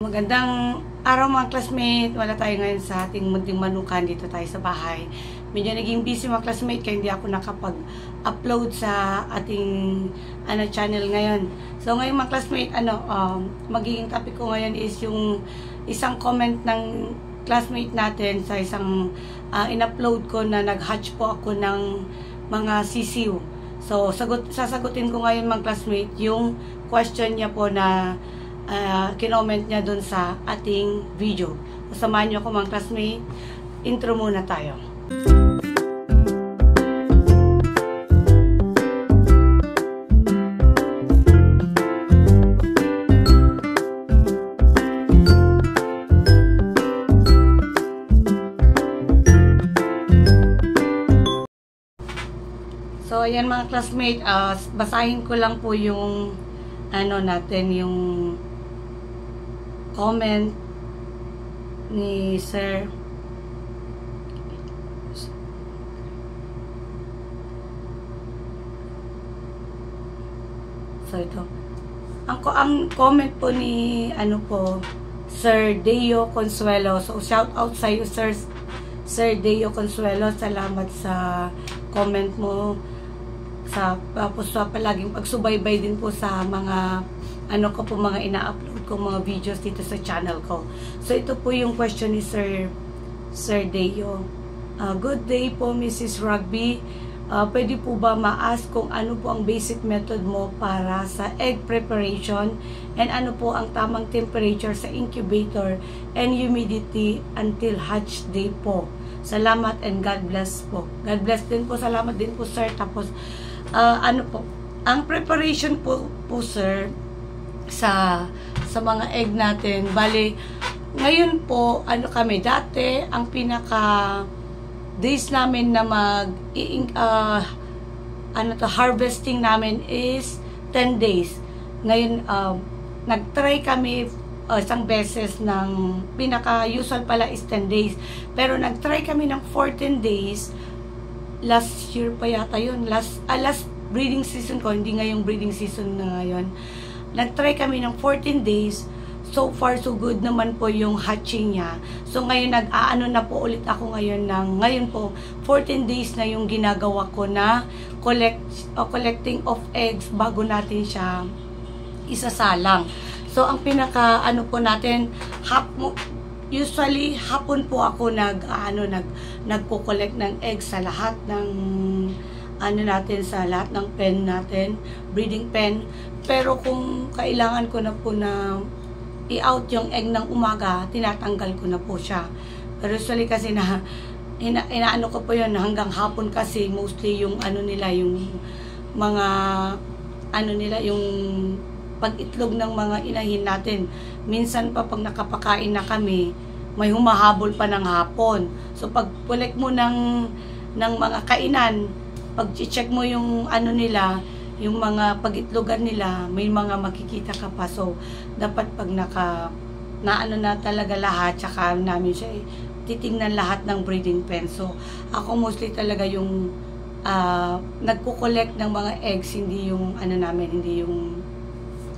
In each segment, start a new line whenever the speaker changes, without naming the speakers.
Magandang araw mga classmate. Wala tayo ngayon sa ating munting manukan dito tayo sa bahay. Medyo naging busy mga classmate kaya hindi ako nakapag-upload sa ating channel ngayon. So ngayon mga classmate, magiging topic ko ngayon is yung isang comment ng classmate natin sa isang in-upload ko na nag-hatch po ako ng mga sisiw. So sasagutin ko ngayon mga classmate yung question niya po na kinoment niya dun sa ating video. Samahan niyo ako mga classmate. Intro muna tayo. So ayan mga classmate, basahin ko lang po yung yung comment ni Sir. So ito. Ang comment po ni Sir Deo Consuelo. So shout out sa iyo Sir Deo Consuelo. Salamat sa comment mo. Tapos palaging pagsubaybay din po sa mga mga ina-upload ko mga videos dito sa channel ko. So ito po yung question ni Sir Deo. Good day po Mrs. Rugby. Pwede po ba ma-ask kung ano po ang basic method mo para sa egg preparation and ano po ang tamang temperature sa incubator and humidity until hatch day po. Salamat and God bless po. God bless din po. Salamat din po sir. Tapos ang preparation po sir sa mga egg natin. Bali, ngayon po, dati, ang pinaka days namin na harvesting namin is 10 days. Ngayon, nag-try kami isang beses ng pinaka-usual pala is 10 days. Pero nag-try kami ng 14 days. Last year pa yata yun. Last breeding season ko, hindi ngayong breeding season na ngayon. Nag-try kami ng 14 days. So far, so good naman po yung hatching niya. So ngayon, na po ulit ako ngayon po, 14 days na yung ginagawa ko na collecting of eggs bago natin siya isasalang. So ang pinaka po natin, usually hapon po ako nagko-collect ng eggs sa lahat ng sa lahat ng pen natin, breeding pen. Pero kung kailangan ko na po na i-out yung egg ng umaga, tinatanggal ko na po siya. Pero usually kasi inaano ko po yun hanggang hapon kasi mostly yung yung mga yung pag-itlog ng mga inahin natin. Minsan pa pag nakapakain na kami, may humahabol pa ng hapon. So pag collect mo ng mga kainan, pag i-check mo yung yung mga pag-itlogan nila, may mga makikita ka pa. So dapat pag na talaga lahat, tsaka namin siya titingnan lahat ng breeding pen. So ako mostly talaga yung nagko-collect ng mga eggs, hindi yung hindi yung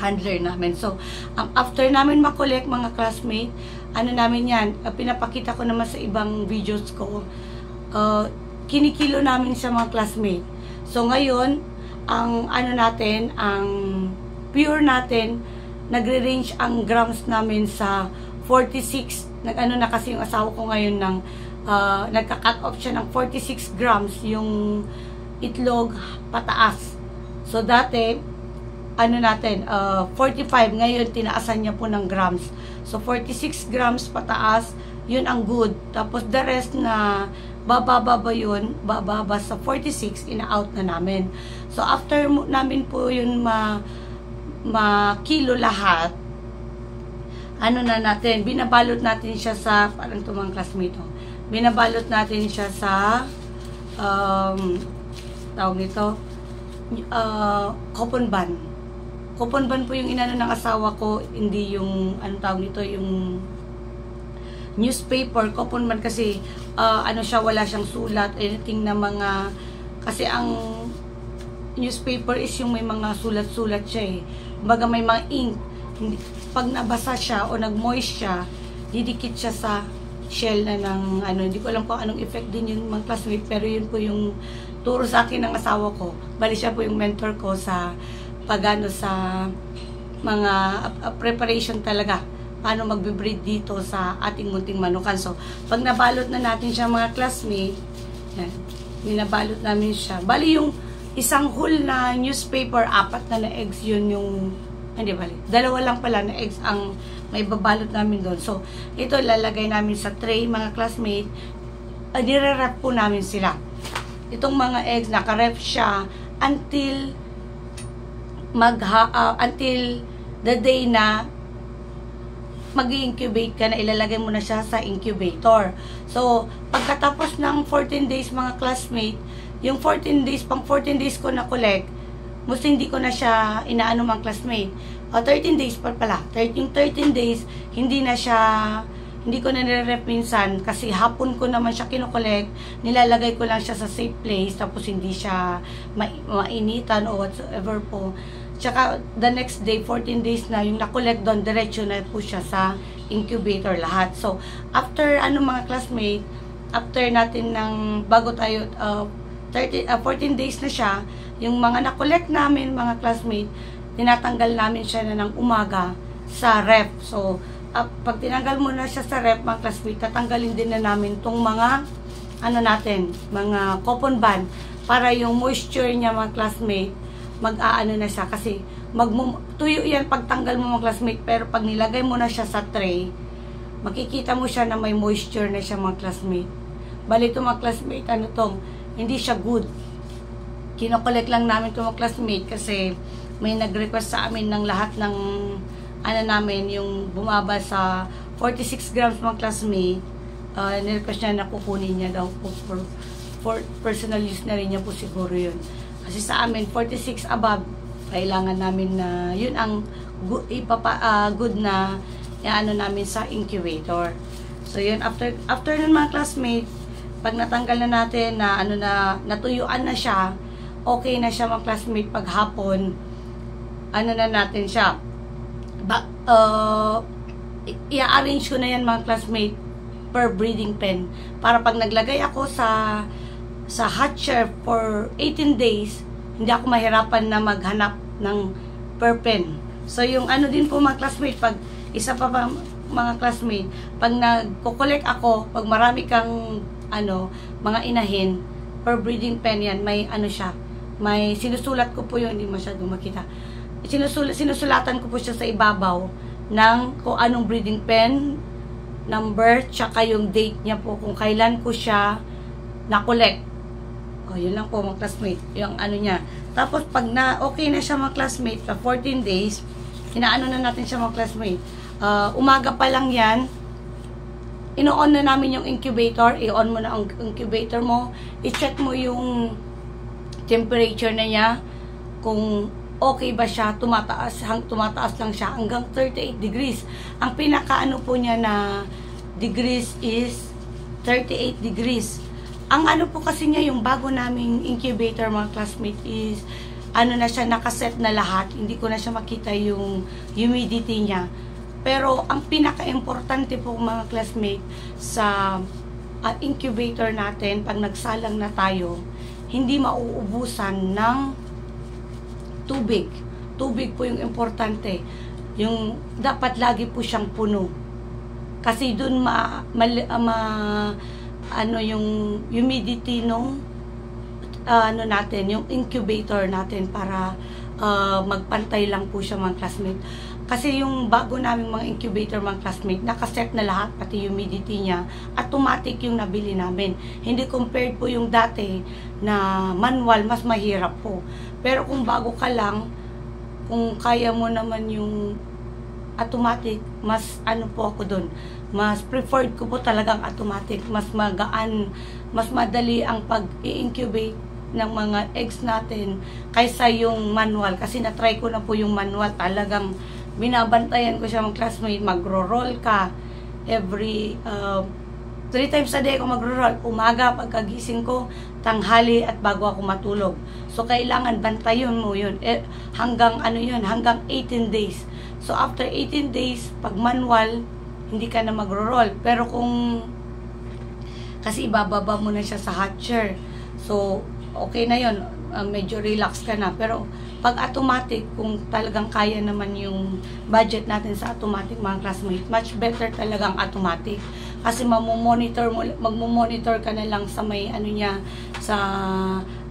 handler namin. So after namin ma-collect mga classmate, namin yan, pinapakita ko naman sa ibang videos ko, kinikilo namin sa mga classmate. So ngayon, ang ang pure natin, nagre-range ang grams namin sa 46. Na kasi yung asawa ko ngayon ng nagka-cut off siya ng 46 grams yung itlog pataas. So dati 45, ngayon tinaasan niya po ng grams. So 46 grams pataas, yun ang good. Tapos the rest na bababa sa 46, ina-out na namin. So after namin po yun ma-kilo lahat, natin, binabalot natin siya sa, parang tumang classmate, binabalot natin siya sa tawag nito, coupon bun. Coupon bun po yung inano ng asawa ko, hindi yung tawag nito, yung newspaper. Coupon bun kasi siya, wala siyang sulat, anything na mga, kasi ang newspaper is yung may mga sulat-sulat siya eh. Kumbaga may mga ink. pag nabasa siya o nag-moist siya, didikit siya sa shell na ng ano, hindi ko alam kung anong effect din yun mga classmate, pero yun po yung turo sa akin ng asawa ko. Bali siya po yung mentor ko sa pagano sa mga preparation talaga, paano magbe-breed dito sa ating munting manukan. So, pag nabalot na natin siya mga classmate, yan, binabalot namin siya. Bali yung isang whole na newspaper, 4 na eggs yun yung, hindi bali, 2 lang pala na eggs ang may babalot namin doon. So, ito lalagay namin sa tray mga classmate, nire-wrap po namin sila. Itong mga eggs, naka-wrap siya until until the day na mag-incubate ka na, ilalagay mo na siya sa incubator. So, pagkatapos ng 14 days mga classmate, yung 14 days, pang 14 days ko na collect, most hindi ko na siya inaano mga classmate. 13 days pa pala. 13 days, hindi ko na nire-rep minsan kasi hapon ko naman siya kinokollect, nilalagay ko lang siya sa safe place, tapos hindi siya mainitan o whatsoever po. Tsaka the next day, 14 days na yung nakollect doon, diretso na po siya sa incubator lahat. So, after mga classmate, after natin ng bago tayo 14 days na siya, yung mga nakollect namin mga classmate, tinatanggal namin siya na ng umaga sa ref. So, pag tinanggal mo na siya sa ref mga classmate, tatanggalin din na namin tong mga mga coupon band para yung moisture niya mga classmate mag-aano na siya kasi tuyo yan pagtanggal mo mga classmate, pero pag nilagay mo na siya sa tray, makikita mo siya na may moisture na siya mga classmate. Bali ito mga classmate, hindi siya good. Kinokollect lang namin ito mga classmate kasi may nag-request sa amin ng lahat ng namin yung bumaba sa 46 grams mga classmate. Nirequest niya na kukunin niya daw po for personal use na rin niya po siguro yun. Kasi sa amin, 46 above, kailangan namin na, yun ang good na namin sa incubator. So, yun, after nun mga classmate, pag natanggal na natin na, natuyuan na siya, okay na siya mga classmate, pag hapon, na natin siya. I-arrange ko na yan mga classmate, per breeding pen. Para pag naglagay ako sa hatcher for 18 days, hindi ako mahirapan na maghanap ng per pen. So, yung din po mga classmate, pag isa pa mga classmate, pag nagko-collect ako, pag marami kang mga inahin, per breeding pen yan, may siya, may sinusulat ko po yun, hindi masyadong makita. Sinusulatan ko po siya sa ibabaw ng kung anong breeding pen, number, tsaka yung date niya po, kung kailan ko siya na-collect. Yun lang po mga classmate, yung niya. Tapos pag okay na siya mga classmate, sa 14 days, inaano na natin siya mga classmate. Umaga pa lang yan, ino-on na namin yung incubator, i-on mo na ang incubator mo, i-check mo yung temperature na niya, kung okay ba siya, tumataas lang siya hanggang 38 degrees. Ang pinaka po niya na degrees is 38 degrees. Ang po kasi niya, yung bago naming incubator mga classmate is, na siya, nakaset na lahat. Hindi ko na siya makita yung humidity niya. Pero, ang pinaka-importante po mga classmate sa incubator natin, pag nagsalang na tayo, hindi mauubusan ng tubig. Tubig po yung importante. Yung, dapat lagi po siyang puno. Kasi dun yung humidity nung natin, yung incubator natin para magpantay lang po siya mga classmate. Kasi yung bago namin mga incubator mga classmate, nakaset na lahat, pati humidity niya, automatic yung nabili namin. Hindi compared po yung dati na manual, mas mahirap po. Pero kung bago ka lang, kung kaya mo naman yung automatic, mas po ako dun. Mas preferred ko po talagang automatic. Mas magaan, mas madali ang pag-i-incubate ng mga eggs natin kaysa yung manual. Kasi na-try ko na po yung manual. Talagang binabantayan ko siya mga classmate. Magro-roll ka every 3 times a day ako magro-roll. Umaga, pagkagising ko, tanghali, at bago ako matulog. So, kailangan bantayan mo yun. Hanggang, hanggang 18 days. So, after 18 days, pag manual, hindi ka na magro-roll. Pero kung, kasi ibababa mo na siya sa hot chair. So, okay na yun. Medyo relax ka na. Pero, pag automatic, kung talagang kaya naman yung budget natin sa automatic, mga classmates, much better talagang automatic. Kasi magmo-monitor ka na lang sa may sa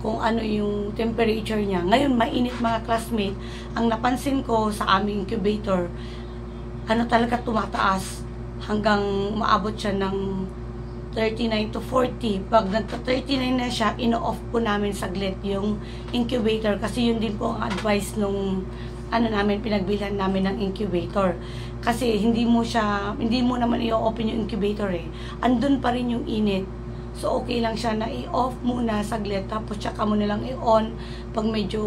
kung ano yung temperature niya. Ngayon, mainit mga classmate. Ang napansin ko sa aming incubator, talaga tumataas hanggang maabot siya ng 39 to 40. Pag nagka-39 na siya, ino-off po namin saglit yung incubator kasi yun din po ang advice nung pinagbilhan namin ng incubator. Kasi hindi mo naman i-open yung incubator Andun pa rin yung init. So, okay lang siya na i-off muna saglit, tapos tsaka mo na lang i-on pag medyo,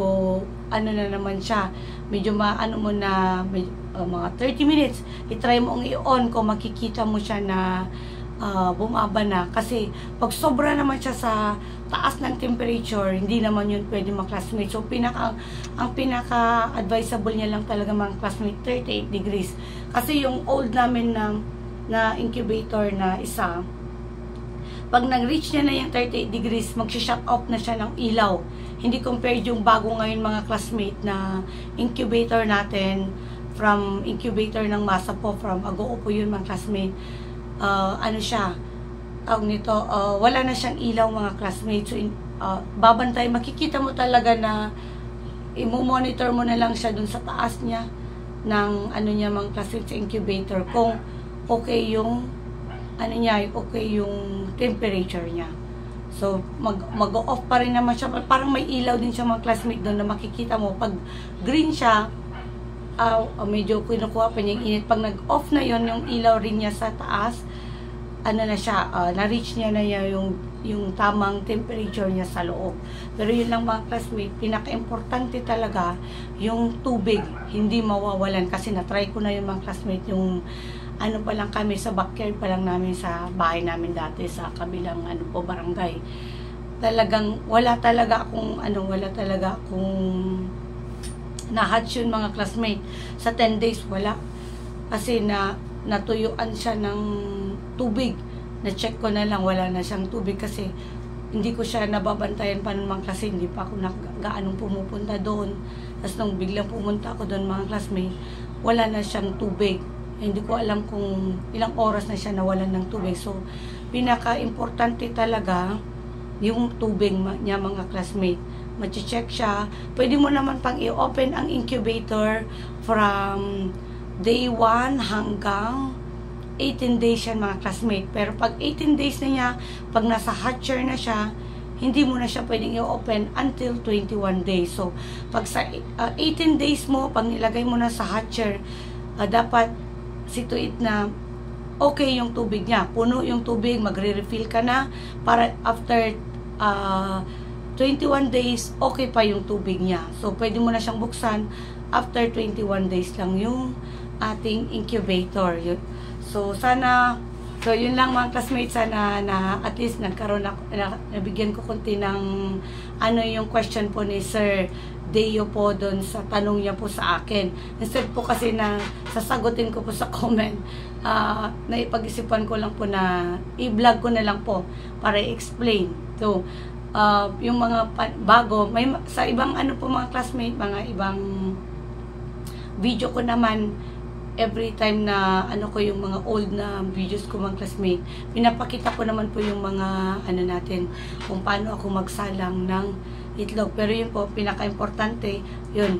na naman siya, medyo mo na, mga 30 minutes, i-try mo ang i-on ko, makikita mo siya na bumaba na. Kasi, pag sobra naman siya sa taas ng temperature, hindi naman yun pwede mga-classmate. So, ang pinaka-advisable niya lang talaga mga classmate, 38 degrees. Kasi yung old namin na incubator na isa, pag nag-reach niya na yung 38 degrees, mag-shut off na siya ng ilaw. Hindi compared yung bago ngayon mga classmate na incubator natin, from incubator ng masa po, from Agoo po yun mga classmate. Wala na siyang ilaw mga classmates. So, babantay, makikita mo talaga na i-monitor mo na lang siya dun sa taas niya ng mga classmates sa incubator kung okay yung okay yung temperature niya. So, mag-off pa rin naman siya. Parang may ilaw din siya mga classmate doon na makikita mo. Pag green siya, medyo kinukuha pa niya yung init. Pag nag-off na yon, yung ilaw rin niya sa taas, na siya, na-reach niya na yung tamang temperature niya sa loob. Pero yun lang mga classmate, pinaka-importante talaga yung tubig, hindi mawawalan. Kasi na-try ko na yung mga classmate, yung pa lang kami, sa backyard pa lang namin sa bahay namin dati, sa kabilang barangay. Talagang, wala talaga akong na-hatch yun mga classmate. Sa 10 days, wala. Kasi natuyuan siya ng tubig. Na-check ko na lang, wala na siyang tubig kasi hindi ko siya nababantayan pa naman kasi hindi pa ako gaanong pumupunta doon. Tapos nung biglang pumunta ako doon mga classmate, wala na siyang tubig. Hindi ko alam kung ilang oras na siya nawalan ng tubig. So, pinaka-importante talaga yung tubig niya mga classmate. Machi-check siya. Pwede mo naman pang i-open ang incubator from day 1 hanggang 18 days yan mga classmate. Pero pag 18 days na niya, pag nasa hot chair na siya, hindi mo na siya pwedeng i-open until 21 days. So, pag sa 18 days mo, pag nilagay mo na sa hot chair, dapat situate na okay yung tubig niya. Puno yung tubig, magre-refill ka na para after 21 days, okay pa yung tubig niya. So, pwede mo na siyang buksan after 21 days lang yung ating incubator. So, yun lang mga classmates, sana na at least nagkaroon ako, nabigyan ko konti ng yung question po ni Sir Deo po doon sa tanong niya po sa akin. Instead po kasi na sasagutin ko po sa comment, naipag-isipan ko lang po na i-vlog ko na lang po para i-explain. So, yung mga bago, may sa ibang po mga classmate, mga ibang video ko naman, every time na ko yung mga old na videos ko mga classmate, pinapakita ko naman po yung mga natin, kung paano ako magsalang ng itlog. Pero yun po, pinaka-importante, yun,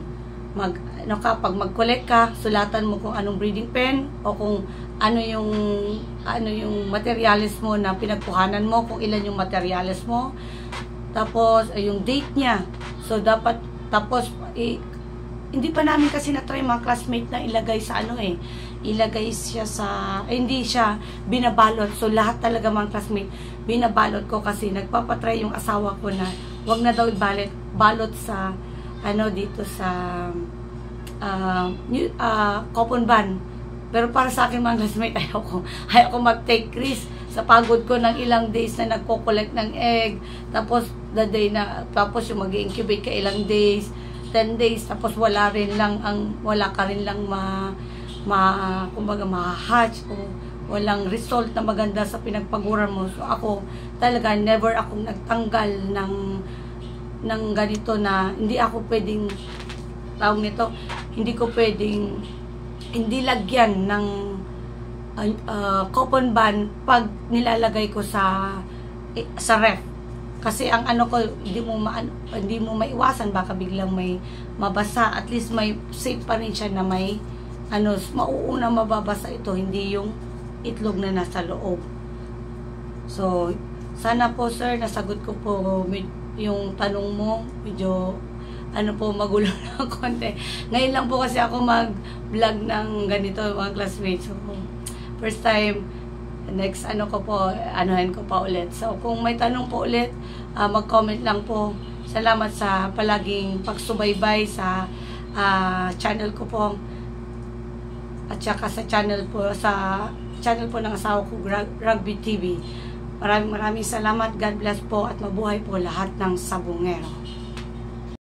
pag mag-collect ka, sulatan mo kung anong breeding pen, o kung ano yung materials mo na pinagkuhanan mo, kung ilan yung materials mo, tapos yung date niya. So dapat, tapos hindi pa namin kasi na-try mga classmate na ilagay sa ilagay siya sa, hindi siya binabalot. So lahat talaga mga classmate, binabalot ko kasi nagpapatry yung asawa ko na wag na daw balot sa dito sa coupon ban. Pero para sa akin mga classmate, ayaw ko mag-take risk sa pagod ko ng ilang days na nagko-collect ng egg, tapos tapos yung mag-incubate ka ilang days, 10 days, tapos wala ka rin lang kumbaga ma-hatch o walang result na maganda sa pinagpaguran mo. So ako talaga never akong nagtanggal ng ganito na hindi ako pwedeng hindi ko pwedeng hindi lagyan ng coupon band pag nilalagay ko sa ref. Kasi ang ano ko, hindi mo maiwasan, baka biglang may mabasa. At least may safe pa rin siya na may mauuna mababasa ito, hindi yung itlog na nasa loob. So, sana po sir, nasagot ko po yung tanong mo. Medyo magulo ng konti. Ngayon lang po kasi ako mag-vlog ng ganito mga classmates. So, first time, next ko po, anuhin ko pa ulit. So, kung may tanong po ulit, mag-comment lang po. Salamat sa palaging pagsubaybay sa channel ko po. At saka sa channel po ng asawa ko, Rugby TV. Maraming salamat. God bless po at mabuhay po lahat ng sabungero.